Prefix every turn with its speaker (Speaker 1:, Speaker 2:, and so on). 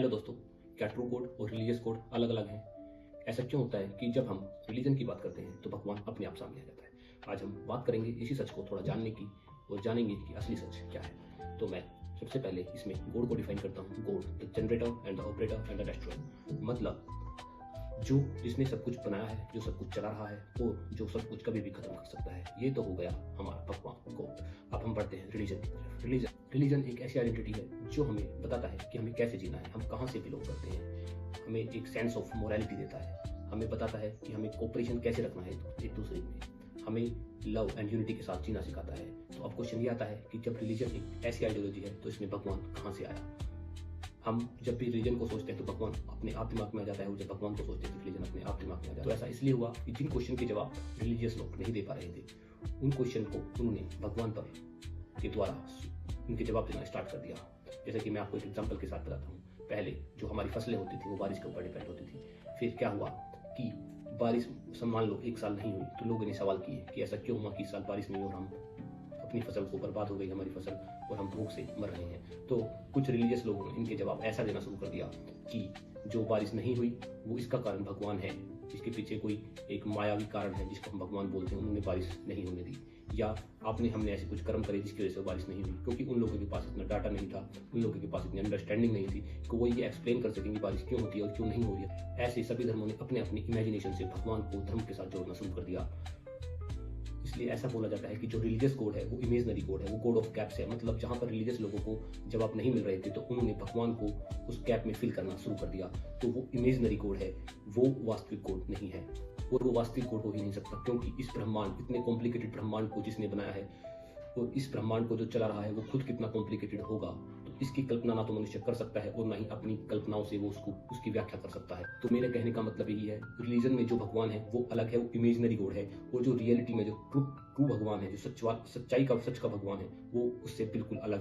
Speaker 1: Hello दोस्तों, क्या true code और रिलीजियस कोड अलग अलग हैं? ऐसा क्यों होता है कि जब हम रिलीजन की बात करते हैं तो भगवान अपने आप सामने आ जाता है? आज हम बात करेंगे इसी सच को थोड़ा जानने की और जानेंगे कि असली सच क्या है। तो मैं सबसे पहले इसमें गॉड को डिफाइन करता हूँ। God the generator and the operator and the destroyer, मतलब जो जिसने सब कुछ बनाया है, जो सब कुछ चला रहा है और जो सब कुछ कभी भी खत्म कर सकता है। ये तो हो गया हमारा भगवान गॉड। अब हम बढ़ते हैं रिलीजन की तरफ। रिलीजन एक ऐसी आइडेंटिटी है जो हमें बताता है कि हमें कैसे जीना है, हम कहाँ से बिलोंग करते हैं, हमें एक सेंस ऑफ मोरालिटी देता है, हमें बताता है कि हमें कोऑपरेशन कैसे रखना है एक दूसरे में, हमें लव एंड यूनिटी के साथ जीना सिखाता है। तो अब क्वेश्चन ये आता है कि जब रिलीजन एक ऐसी आइडियोलॉजी है तो इसमें भगवान कहाँ से आया? हम जब भी रिलीजन को सोचते हैं तो भगवान अपने आप दिमाग में आ जाता है, और जब भगवान को सोचते हैं तो रिलीजन अपने आप दिमाग में आ जाता है। तो ऐसा इसलिए हुआ कि जिन क्वेश्चन के जवाब रिलीजियस लोग नहीं दे पा रहे थे, उन क्वेश्चन को उन्होंने भगवान पर के द्वारा उनके जवाब देना स्टार्ट कर दिया। जैसे कि मैं आपको एक एग्जांपल के साथ बताता हूँ। पहले जो हमारी फसलें होती थी वो बारिश के ऊपर डिपेंड होती थी। फिर क्या हुआ कि बारिश मान लो एक साल नहीं हुई तो लोगों ने सवाल किए कि ऐसा क्यों हुआ कि इस साल बारिश नहीं हुई और हम अपनी फसल को बर्बाद हो गई हमारी फसल और हम भूख से मर रहे हैं। तो कुछ रिलीजियस लोगों ने इनके जवाब ऐसा देना शुरू कर दिया कि जो बारिश नहीं हुई वो इसका कारण भगवान है, इसके पीछे कोई एक मायावी कारण है जिसको हम भगवान बोलते हैं, उन्होंने बारिश नहीं होने दी, या हमने ऐसे कुछ कर्म करे जिसकी वजह से बारिश नहीं हुई। क्योंकि उन लोगों के पास इतना डाटा नहीं था, उन लोगों के पास इतनी अंडरस्टैंडिंग नहीं थी कि वो ये एक्सप्लेन कर सकेंगे बारिश क्यों होती है और क्यों नहीं हो रही है। ऐसे सभी धर्मों ने अपने अपनी इमेजिनेशन से भगवान को धर्म के साथ जोड़ना शुरू कर दिया। इसलिए ऐसा बोला जाता है कि जो रिलीजियस कोड है वो इमेजनरी कोड है, वो कोड ऑफ कैप्स है। मतलब जहां पर रिलीजियस लोगों को जवाब नहीं मिल रहे थे तो उन्होंने भगवान को उस कैप में फिल करना शुरू कर दिया। तो वो इमेजनरी कोड है, वो वास्तविक कोड नहीं है, और वो वास्तविक कोड हो ही नहीं सकता। क्योंकि इस ब्रह्मांड, इतने कॉम्प्लिकेटेड ब्रह्मांड को जिसने बनाया है और इस ब्रह्मांड को जो चला रहा है वो खुद कितना कॉम्प्लिकेटेड होगा, तो इसकी कल्पना ना तो मनुष्य कर सकता है और ना ही अपनी कल्पनाओं से वो उसकी व्याख्या कर सकता है। तो मेरे कहने का मतलब यही है, रिलीजन में जो भगवान है वो अलग है, वो इमेजिनरी गॉड है, और जो रियलिटी में जो ट्रू भगवान है, जो सच्चाई का सच का भगवान है, वो उससे बिल्कुल अलग है।